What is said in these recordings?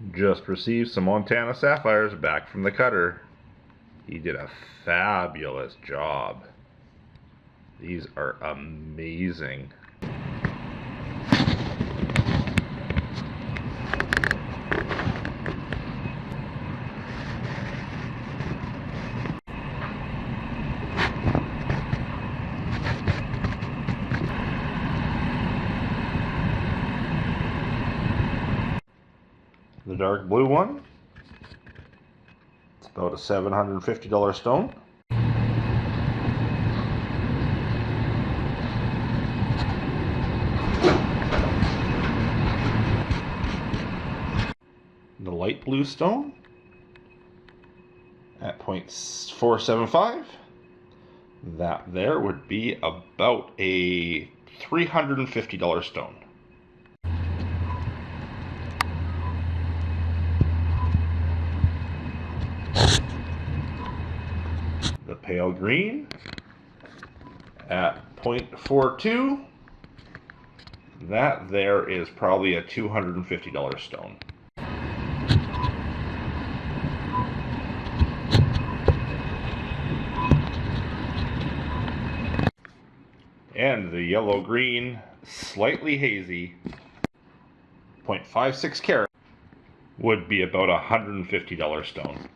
Just received some Montana Sapphires back from the cutter. He did a fabulous job. These are amazing. The dark blue one, it's about a $750 stone. The light blue stone at 0.475. That there would be about a $350 stone. The pale green at 0.42. That there is probably a $250 stone. And the yellow green, slightly hazy, 0.56 carat, would be about a $150 stone.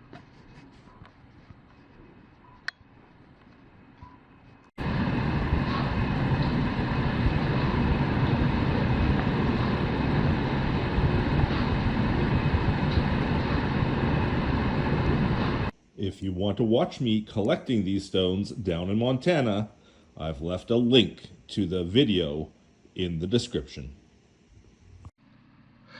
If you want to watch me collecting these stones down in Montana, I've left a link to the video in the description.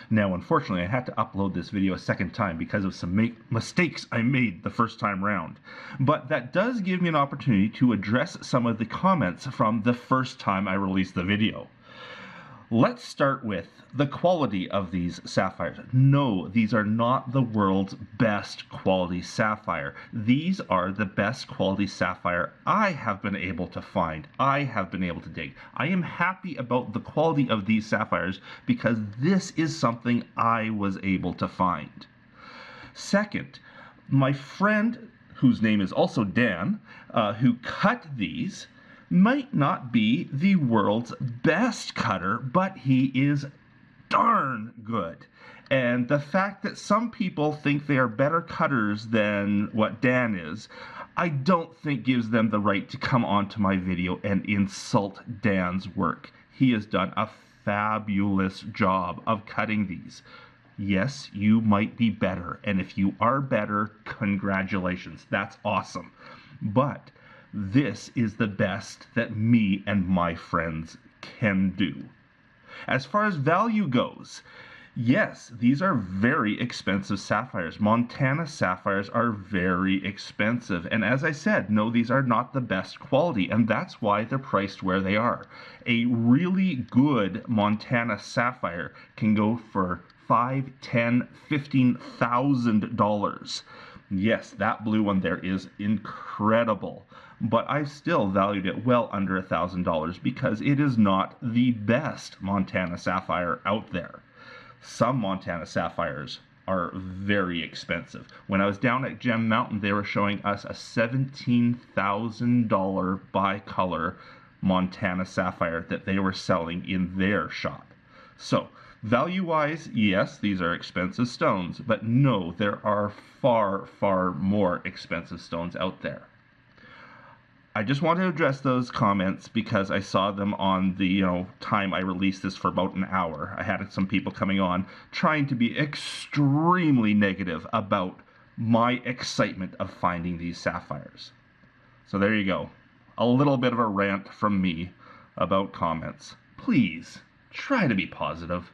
Now, unfortunately, I had to upload this video a second time because of some mistakes I made the first time round. But that does give me an opportunity to address some of the comments from the first time I released the video. Let's start with the quality of these sapphires. No, these are not the world's best quality sapphire. These are the best quality sapphire I have been able to find. I have been able to dig. I am happy about the quality of these sapphires because this is something I was able to find. Second, my friend, whose name is also Dan, who cut these, might not be the world's best cutter, but he is darn good. And the fact that some people think they are better cutters than what Dan is, I don't think gives them the right to come onto my video and insult Dan's work. He has done a fabulous job of cutting these. Yes, you might be better, and if you are better, congratulations. That's awesome. But this is the best that me and my friends can do. As far as value goes, yes, these are very expensive sapphires. Montana sapphires are very expensive. And as I said, no, these are not the best quality, and that's why they're priced where they are. A really good Montana sapphire can go for $5,000, $10,000, $15,000. Yes, that blue one there is incredible, but I still valued it well under $1,000 because it is not the best Montana sapphire out there. Some Montana sapphires are very expensive. When I was down at Gem Mountain, they were showing us a $17,000 bicolor Montana sapphire that they were selling in their shop. So, value-wise, yes, these are expensive stones, but no, there are far, far more expensive stones out there. I just want to address those comments because I saw them on the time I released this for about an hour. I had some people coming on trying to be extremely negative about my excitement of finding these sapphires. So there you go. A little bit of a rant from me about comments. Please, try to be positive.